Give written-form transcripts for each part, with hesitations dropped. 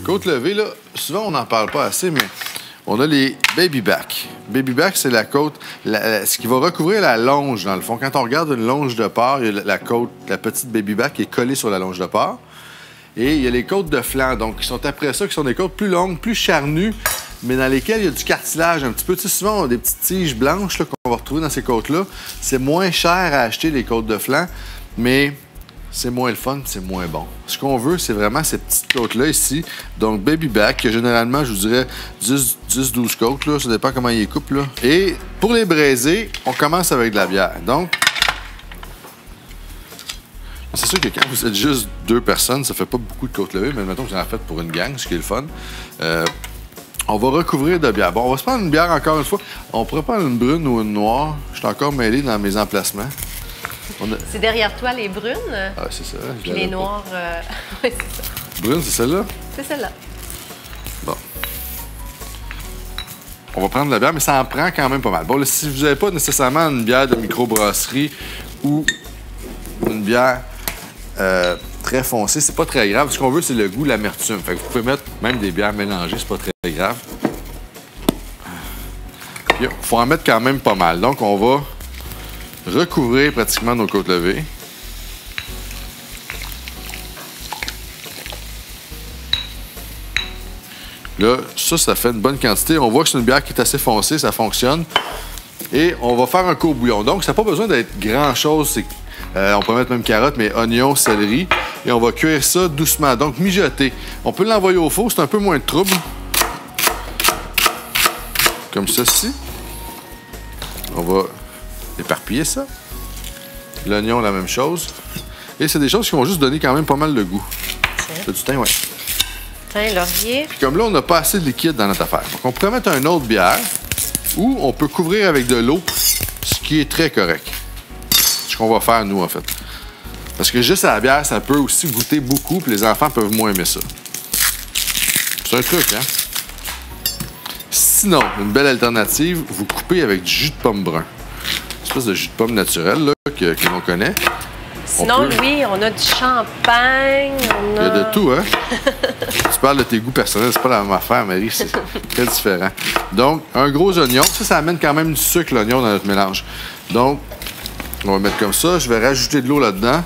Côte levée, là, souvent, on n'en parle pas assez, mais on a les baby back. Baby back, c'est la côte, ce qui va recouvrir la longe, dans le fond. Quand on regarde une longe de porc, il y a la côte, la petite baby back qui est collée sur la longe de porc. Et il y a les côtes de flanc, donc qui sont après ça, qui sont des côtes plus longues, plus charnues, mais dans lesquelles il y a du cartilage un petit peu. Tu sais, souvent, on a des petites tiges blanches qu'on va retrouver dans ces côtes-là. C'est moins cher à acheter, les côtes de flanc, mais c'est moins le fun, c'est moins bon. Ce qu'on veut, c'est vraiment ces petites côtes-là ici. Donc, baby back, que généralement, je vous dirais 10-12 côtes, là. Ça dépend comment ils les coupent, là. Et pour les braiser, on commence avec de la bière. Donc, c'est sûr que quand vous êtes juste 2 personnes, ça fait pas beaucoup de côtes levées, mais mettons que vous en faites pour une gang, ce qui est le fun. On va recouvrir de bière. Bon, on va se prendre une bière encore une fois. On pourrait prendre une brune ou une noire. Je suis encore mêlé dans mes emplacements. C'est derrière toi, les brunes? Ah, c'est ça. Puis les noirs, oui, c'est ça. Brune, c'est celle-là? C'est celle-là. Bon. On va prendre de la bière, mais ça en prend quand même pas mal. Bon, là, si vous n'avez pas nécessairement une bière de microbrasserie ou une bière très foncée, c'est pas très grave. Ce qu'on veut, c'est le goût, l'amertume. Fait que vous pouvez mettre même des bières mélangées, c'est pas très grave. Il faut en mettre quand même pas mal. Donc, on va recouvrir pratiquement nos côtes levées. Là, ça fait une bonne quantité. On voit que c'est une bière qui est assez foncée, ça fonctionne. Et on va faire un court bouillon. Donc, ça n'a pas besoin d'être grand-chose. On peut mettre même carottes, mais oignons, céleri. Et on va cuire ça doucement. Donc, mijoter. On peut l'envoyer au four, c'est un peu moins de trouble. Comme ceci. On va éparpiller ça. L'oignon, la même chose. Et c'est des choses qui vont juste donner quand même pas mal de goût. C'est du thym, oui. Thym, laurier. Puis comme là, on n'a pas assez de liquide dans notre affaire. Donc, on pourrait mettre une autre bière ou on peut couvrir avec de l'eau, ce qui est très correct. C'est ce qu'on va faire, nous, en fait. Parce que juste à la bière, ça peut aussi goûter beaucoup, puis les enfants peuvent moins aimer ça. C'est un truc, hein? Sinon, une belle alternative, vous coupez avec du jus de pomme brun. Une espèce de jus de pomme naturel, là, que l'on connaît. Sinon, Louis, on a du champagne, Il y a de tout, hein? Tu parles de tes goûts personnels, c'est pas la même affaire, Marie, c'est très différent. Donc, un gros oignon. Ça amène quand même du sucre, l'oignon, dans notre mélange. Donc, on va mettre comme ça. Je vais rajouter de l'eau là-dedans.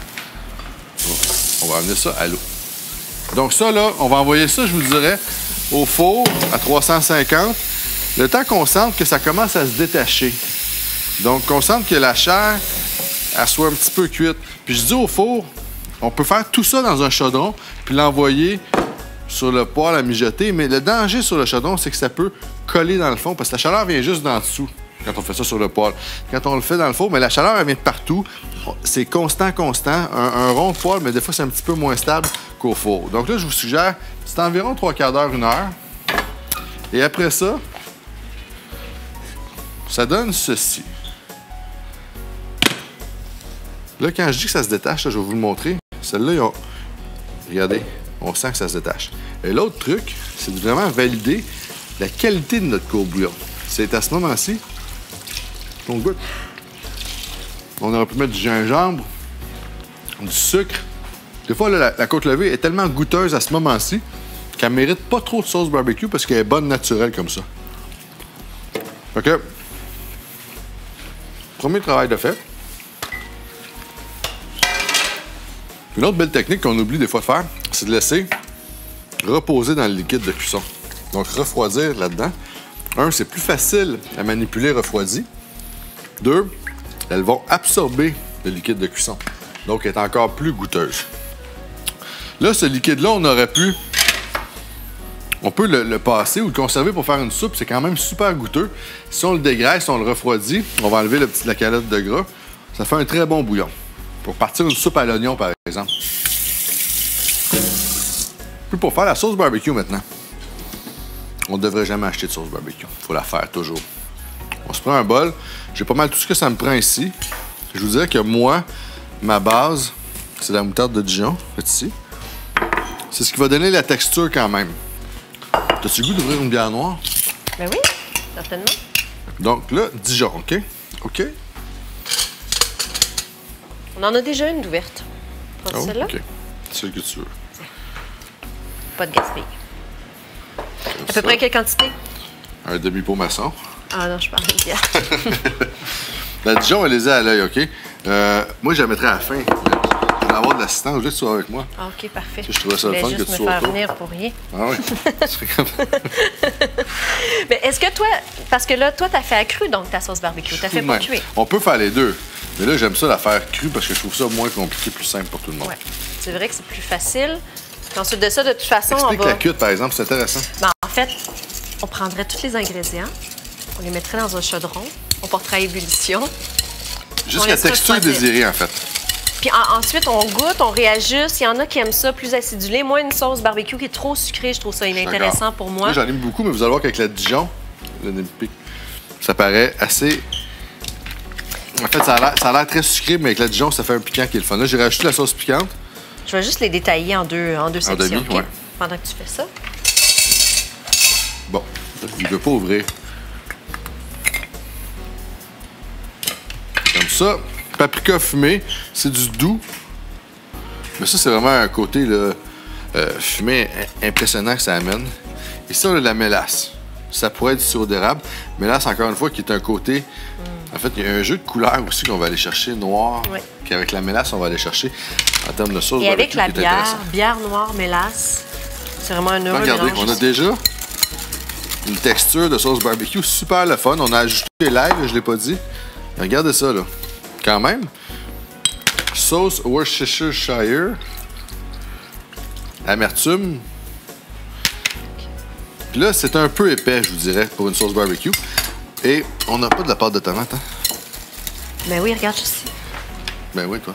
On va amener ça à l'eau. Donc ça, là, on va envoyer ça, je vous dirais, au four à 350. Le temps qu'on sente que ça commence à se détacher. Donc, qu'on sente que la chair, elle soit un petit peu cuite. Puis je dis au four, on peut faire tout ça dans un chaudron, puis l'envoyer sur le poêle à mijoter. Mais le danger sur le chaudron, c'est que ça peut coller dans le fond, parce que la chaleur vient juste d'en dessous quand on fait ça sur le poêle. Quand on le fait dans le four, mais la chaleur, elle vient de partout. C'est constant. Un rond de poêle, mais des fois, c'est un petit peu moins stable qu'au four. Donc là, je vous suggère, c'est environ 3/4 d'heure, 1 heure. Et après ça, ça donne ceci. Là, quand je dis que ça se détache, là, je vais vous le montrer. Celle-là, regardez, on sent que ça se détache. Et l'autre truc, c'est de vraiment valider la qualité de notre court bouillon. C'est à ce moment-ci qu'on goûte. On aurait pu mettre du gingembre, du sucre. Des fois, là, la côte levée est tellement goûteuse à ce moment-ci qu'elle ne mérite pas trop de sauce barbecue parce qu'elle est bonne naturelle comme ça. OK. Premier travail de fait. Une autre belle technique qu'on oublie des fois de faire, c'est de laisser reposer dans le liquide de cuisson. Donc, refroidir là-dedans. 1, c'est plus facile à manipuler refroidi. 2, elles vont absorber le liquide de cuisson. Donc, elle est encore plus goûteuse. Là, ce liquide-là, on peut le passer ou le conserver pour faire une soupe. C'est quand même super goûteux. Si on le dégraisse, on le refroidit, on va enlever la calotte de gras. Ça fait un très bon bouillon. Pour partir une soupe à l'oignon, par exemple. Puis pour faire la sauce barbecue maintenant. On ne devrait jamais acheter de sauce barbecue. Il faut la faire toujours. On se prend un bol. J'ai pas mal tout ce que ça me prend ici. Je vous dirais que moi, ma base, c'est la moutarde de Dijon, ici. C'est ce qui va donner la texture quand même. T'as-tu le goût d'ouvrir une bière noire? Ben oui, certainement. Donc là, Dijon, OK? OK? On en a déjà une d'ouverte. Prends celle-là? OK. Celle que tu veux. Pas de gaspille. À peu près quelle quantité? Un demi-pot maçon. Ah non, je parle de bière. La Dijon, elle les a à l'œil, OK? Moi, je la mettrais à la fin. Je vais avoir de l'assistance, je veux que tu sois avec moi. Ah, OK, parfait. Je trouvais ça le fun que tu juste me sois faire autour. venir pour rien. Ah oui? C'est comme... Mais est-ce que toi, parce que là, toi, t'as fait à cru, donc, ta sauce barbecue. T'as fait pas cuire. On peut faire les deux. Mais là, j'aime ça la faire crue parce que je trouve ça moins compliqué, plus simple pour tout le monde. Ouais. C'est vrai que c'est plus facile. Puis ensuite de ça, de toute façon, Explique on va... la cuite, par exemple, c'est intéressant. Ben, en fait, on prendrait tous les ingrédients, on les mettrait dans un chaudron, on porterait à ébullition. Juste la texture désirée, en fait. Puis ensuite, on goûte, on réajuste. Il y en a qui aiment ça plus acidulé. Moi, une sauce barbecue qui est trop sucrée, je trouve ça inintéressant pour moi. Moi, j'en aime beaucoup, mais vous allez voir qu'avec la Dijon, ça paraît assez... En fait, ça a l'air très sucré, mais avec la Dijon, ça fait un piquant qui est le fun. Là, j'ai rajouté la sauce piquante. Je vais juste les détailler en deux sections, demi, OK? ouais. Pendant que tu fais ça. Bon, il ne veut pas ouvrir. Comme ça. Paprika fumé, c'est du doux. Mais ça, c'est vraiment un côté là, fumé impressionnant que ça amène. Et ça, là, la mélasse. Ça pourrait être du sirop d'érable. Mélasse, encore une fois, qui est un côté... En fait, il y a un jeu de couleurs aussi qu'on va aller chercher, noir. Oui. Puis avec la mélasse, on va aller chercher en termes de sauce. Et avec la qui est intéressant. bière noire mélasse, c'est vraiment un heureux Regardez, mélange on a aussi. déjà une texture de sauce barbecue super le fun. On a ajouté l'ail, je ne l'ai pas dit. Regardez ça, là. Quand même. Sauce Worcestershire. Amertume. Puis là, c'est un peu épais, je vous dirais, pour une sauce barbecue. Et on n'a pas de la pâte de tomate, hein? Ben oui, regarde ici. Ben oui, toi.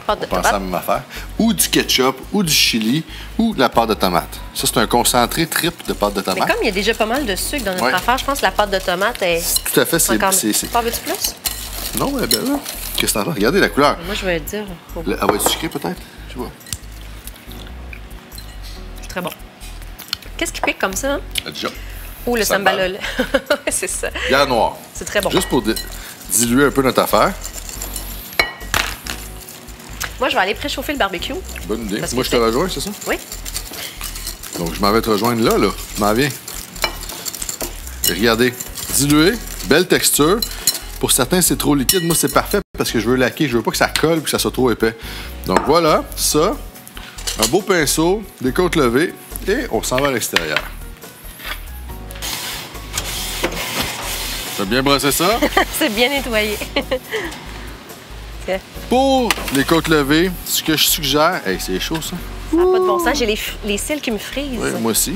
Pâte de On pense à la tomate. même affaire. Ou du ketchup, ou du chili, ou de la pâte de tomate. Ça, c'est un concentré triple de pâte de Mais tomate. comme il y a déjà pas mal de sucre dans notre Ouais. affaire, je pense que la pâte de tomate est Tout à fait, c'est... encore... c'est- T'en veux-tu plus? Non, mais ben là, qu'est-ce que t'en fais? Regardez la couleur. Moi, je vais dire. Oh, Elle va être sucrée, peut-être? Je vois. c'est très bon. Qu'est-ce qui pique comme ça? Hein? Déjà. Oh, le Sambal. sambalole. C'est ça. Bière noire. C'est très bon. Juste pour diluer un peu notre affaire. Moi, je vais aller préchauffer le barbecue. Bonne idée. Parce Moi, que je te rejoins, c'est ça? Oui. Donc, je m'en vais te rejoindre là, là. Je m'en viens. Et regardez. Dilué, belle texture. Pour certains, c'est trop liquide. Moi, c'est parfait parce que je veux laquer. Je veux pas que ça colle et que ça soit trop épais. Donc, voilà. Ça. Un beau pinceau, des côtes levées. Et on s'en va à l'extérieur. T'as bien brossé ça? C'est bien nettoyé. Ça Pour les côtes levées, ce que je suggère... Hey, c'est chaud, ça. n'a pas de bon sens. J'ai les cils qui me frisent. Oui, moi aussi.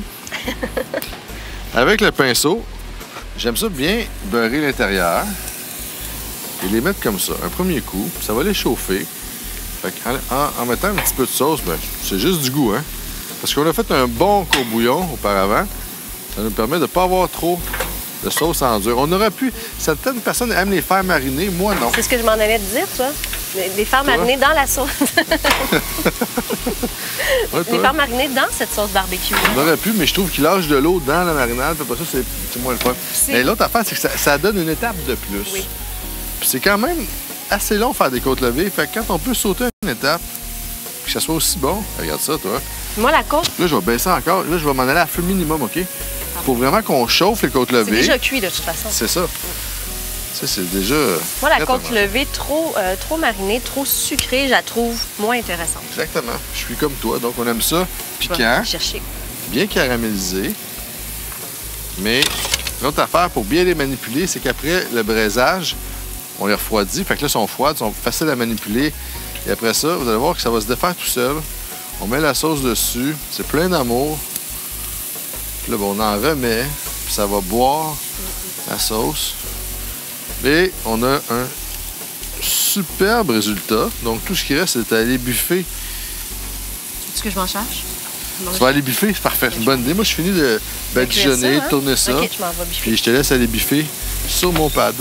Avec le pinceau, j'aime ça bien beurrer l'intérieur et les mettre comme ça. Un premier coup, ça va les chauffer. Fait en mettant un petit peu de sauce, ben, c'est juste du goût, hein? Parce qu'on a fait un bon courbouillon auparavant. Ça nous permet de ne pas avoir trop de sauce en dur. On aurait pu... Certaines personnes aiment les faire mariner, moi non. C'est ce que je m'en allais te dire, toi. Les faire mariner dans la sauce. Ouais, Les toi? faire mariner dans cette sauce barbecue. On aurait pu, mais je trouve qu'il lâche de l'eau dans la marinade. Puis après ça, c'est moins le fun. Mais l'autre affaire, c'est que ça donne une étape de plus. Oui. Puis c'est quand même assez long de faire des côtes levées. Fait que quand on peut sauter une étape, que ça soit aussi bon, regarde ça, toi. Moi, la côte, Là, je vais baisser encore. Là, je vais m'en aller à feu minimum, OK? Faut vraiment qu'on chauffe les côtes c'est levées. déjà cuit de toute façon. C'est ça. Ça, c'est déjà... Moi, la très côte bon. levée trop marinée, trop sucrée, je la trouve moins intéressante. Exactement. Je suis comme toi. Donc, on aime ça Je vais piquant, aller chercher. bien caramélisé. Mais l'autre affaire, pour bien les manipuler, c'est qu'après le braisage, on les refroidit. Fait que là, ils sont froides, ils sont faciles à manipuler. Et après ça, vous allez voir que ça va se défaire tout seul. On met la sauce dessus. C'est plein d'amour. Puis là, ben, on en remet. Puis ça va boire la sauce. Et on a un superbe résultat. Donc, tout ce qui reste, c'est à aller buffer. Est-ce que je m'en charge? Tu vas aller biffer? C'est parfait. C'est une bonne idée. Moi, je finis de badigeonner, Cuire ça, de tourner ça. OK, je m'en vais biffer. Puis je te laisse aller biffer sur mon pad.